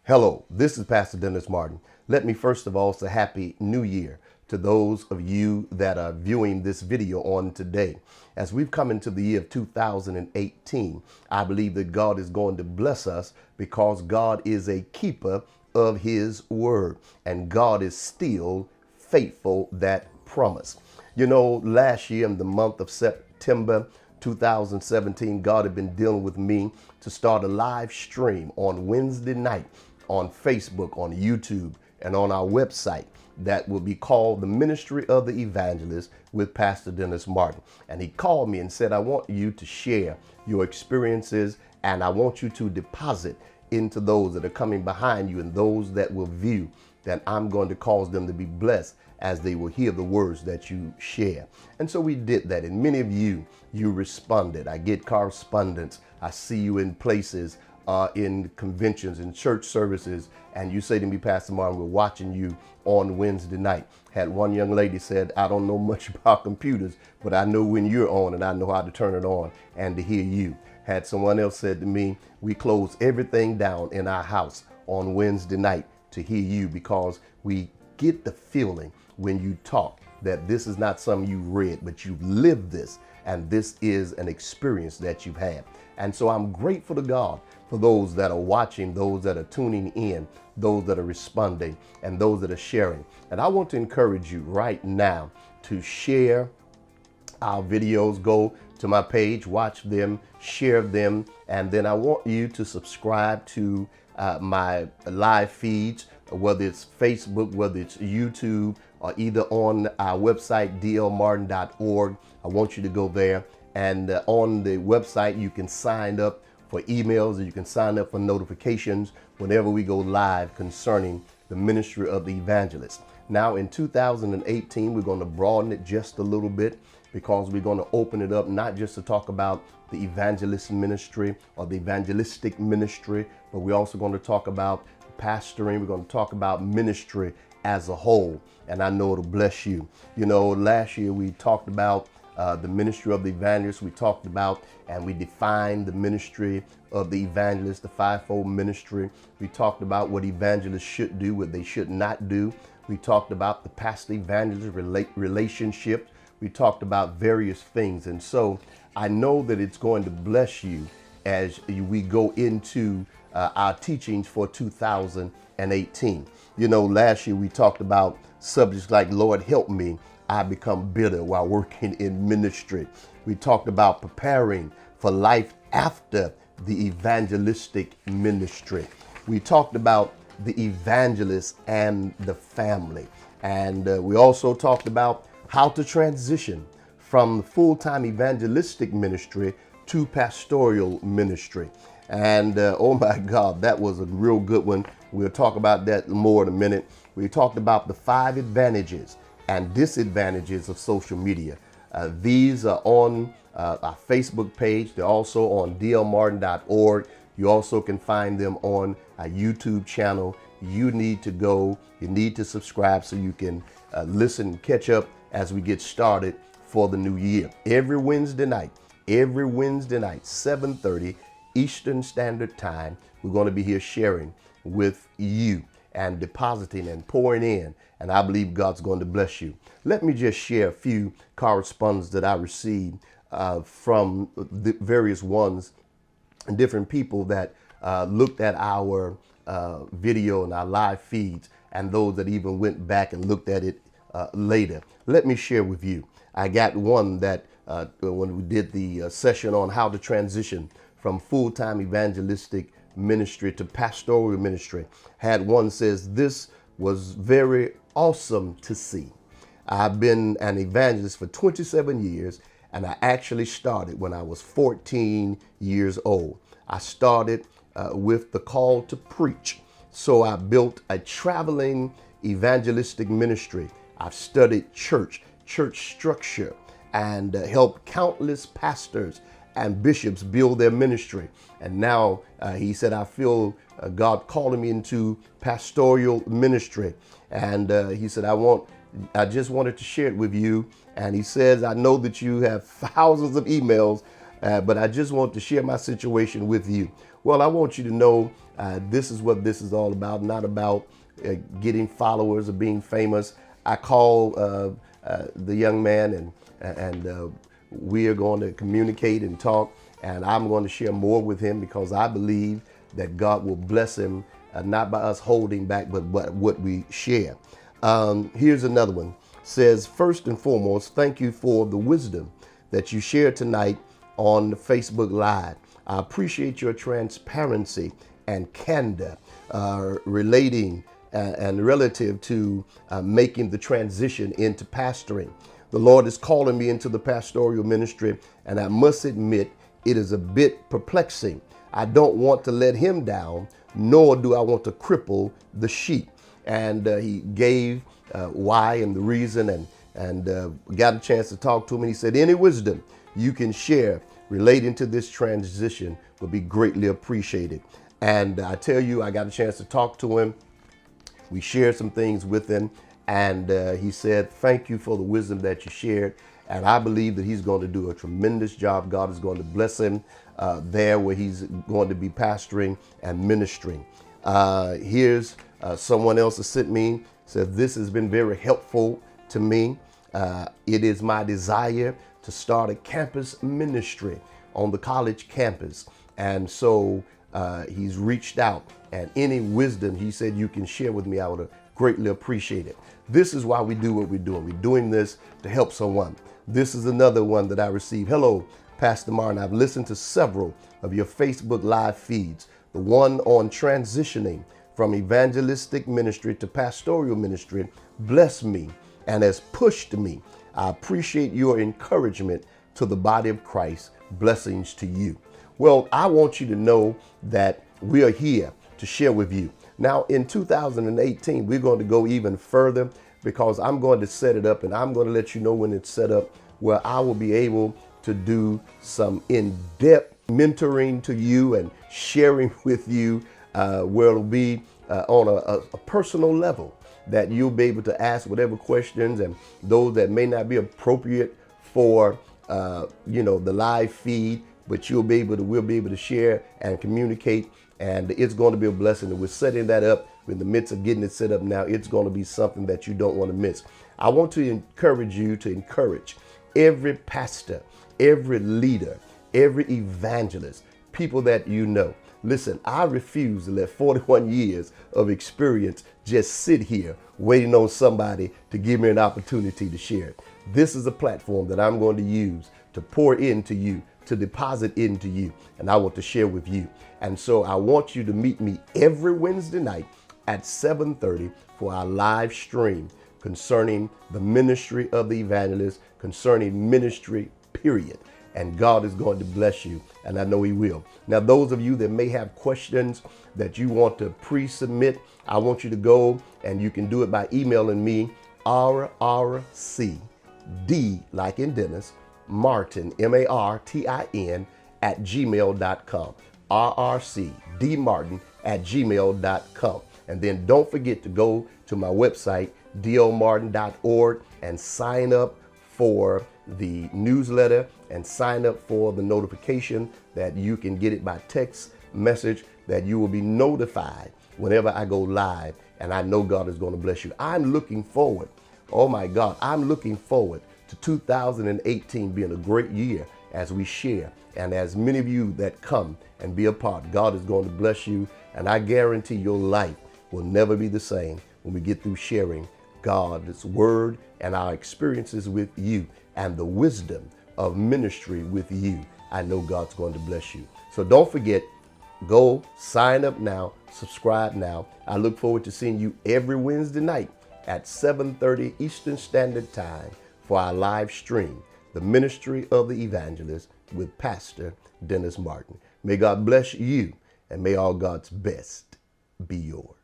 Hello, this is Pastor Dennis Martin. Let me first of all say Happy New Year to those of you that are viewing this video on today. As we've come into the year of 2018, I believe that God is going to bless us because God is a keeper of his word and God is still faithful that promise. You know, last year in the month of September 2017, God had been dealing with me to start a live stream on Wednesday night on Facebook, on YouTube, and on our website that will be called the Ministry of the Evangelist with Pastor Dennis Martin. And he called me and said, I want you to share your experiences and I want you to deposit into those that are coming behind you and those that will view, that I'm going to cause them to be blessed as they will hear the words that you share. And so we did that. And many of you responded. I get correspondence. I see you in places, in conventions, in church services, and you say to me, Pastor Martin, we're watching you on Wednesday night. Had one young lady said, I don't know much about computers, but I know when you're on and I know how to turn it on and to hear you. Had someone else said to me, we close everything down in our house on Wednesday night to hear you because we get the feeling when you talk that this is not something you read, but you've lived this, and this is an experience that you've had. And so I'm grateful to God for those that are watching, those that are tuning in, those that are responding, and those that are sharing. And I want to encourage you right now to share our videos. Go to my page, watch them, share them, and then I want you to subscribe to my live feeds, whether it's Facebook, whether it's YouTube, or either on our website, dlmartin.org. I want you to go there. And on the website, you can sign up for emails, or you can sign up for notifications whenever we go live concerning the ministry of the evangelist. Now in 2018, we're going to broaden it just a little bit because we're going to open it up not just to talk about the evangelist ministry or the evangelistic ministry, but we're also going to talk about pastoring. We're going to talk about ministry as a whole, and I know it'll bless you. You know, last year we talked about the ministry of the evangelist. We talked about and we defined the ministry of the evangelist, the fivefold ministry. We talked about what evangelists should do, what they should not do. We talked about the pastor evangelist relationship. We talked about various things. And so I know that it's going to bless you as we go into our teachings for 2018. You know, last year we talked about subjects like, Lord, help me, I become bitter while working in ministry. We talked about preparing for life after the evangelistic ministry. We talked about the evangelist and the family. And we also talked about how to transition from full-time evangelistic ministry to pastoral ministry. And oh my God, that was a real good one. We'll talk about that more in a minute. We talked about the 5 advantages and disadvantages of social media. These are on our Facebook page. They're also on dlmartin.org. You also can find them on our YouTube channel. You need to go, you need to subscribe so you can listen, catch up as we get started for the new year. Every Wednesday night, 7:30 Eastern Standard Time, we're going to be here sharing with you and depositing and pouring in. And I believe God's going to bless you. Let me just share a few correspondence that I received from the various ones and different people that looked at our video and our live feeds, and those that even went back and looked at it later. Let me share with you. I got one that when we did the session on how to transition from full-time evangelistic ministry to pastoral ministry, had one says, this was very awesome to see. I've been an evangelist for 27 years, and I actually started when I was 14 years old. I started with the call to preach. So I built a traveling evangelistic ministry. I've studied church structure, and helped countless pastors and bishops build their ministry. And now he said, I feel God calling me into pastoral ministry. And he said, I just wanted to share it with you. And he says, I know that you have thousands of emails, but I just want to share my situation with you. Well, I want you to know This is what this is all about, not about getting followers or being famous. I called the young man, and we are going to communicate and talk, and I'm going to share more with him because I believe that God will bless him, not by us holding back, but what we share. Here's another one. Says, first and foremost, thank you for the wisdom that you shared tonight on Facebook Live. I appreciate your transparency and candor relating and relative to making the transition into pastoring. The Lord is calling me into the pastoral ministry, and I must admit it is a bit perplexing. I don't want to let him down, nor do I want to cripple the sheep. And he gave why and the reason, and got a chance to talk to him. And he said, any wisdom you can share relating to this transition would be greatly appreciated. And I tell you, I got a chance to talk to him. We shared some things with him, and he said, thank you for the wisdom that you shared. And I believe that he's going to do a tremendous job. God is going to bless him there where he's going to be pastoring and ministering. Here's someone else that sent me, said, this has been very helpful to me. It is my desire to start a campus ministry on the college campus. And so he's reached out, and any wisdom he said you can share with me, I would greatly appreciate it. This is why we do what we're doing. We're doing this to help someone. This is another one that I received. Hello, Pastor Martin. I've listened to several of your Facebook Live feeds. The one on transitioning from evangelistic ministry to pastoral ministry blessed me and has pushed me. I appreciate your encouragement to the body of Christ. Blessings to you. Well, I want you to know that we are here to share with you. Now, in 2018, we're going to go even further because I'm going to set it up, and I'm going to let you know when it's set up, where I will be able to do some in-depth mentoring to you and sharing with you, where it'll be on a personal level, that you'll be able to ask whatever questions, and those that may not be appropriate for the live feed, but we'll be able to share and communicate, and it's going to be a blessing. And we're setting that up. We're in the midst of getting it set up now. It's going to be something that you don't want to miss. I want to encourage you to encourage every pastor, every leader, every evangelist, people that you know. Listen, I refuse to let 41 years of experience just sit here waiting on somebody to give me an opportunity to share it. This is a platform that I'm going to use to pour into you, to deposit into you, and I want to share with you. And so I want you to meet me every Wednesday night at 7:30 for our live stream concerning the ministry of the evangelist, concerning ministry, period. And God is going to bless you, and I know he will. Now, those of you that may have questions that you want to pre-submit, I want you to go, and you can do it by emailing me, rrcd, like in Dennis, Martin, Martin, at gmail.com. rrcdmartin@gmail.com. And then don't forget to go to my website, domartin.org, and sign up for the newsletter and sign up for the notification that you can get it by text message, that you will be notified whenever I go live. And I know God is going to bless you. I'm looking forward. Oh my God, I'm looking forward to 2018 being a great year as we share. And as many of you that come and be a part, God is going to bless you. And I guarantee your life will never be the same when we get through sharing God's word and our experiences with you and the wisdom of ministry with you. I know God's going to bless you. So don't forget, go sign up now, subscribe now. I look forward to seeing you every Wednesday night at 7:30 Eastern Standard Time for our live stream, The Ministry of the Evangelist with Pastor Dennis Martin. May God bless you, and may all God's best be yours.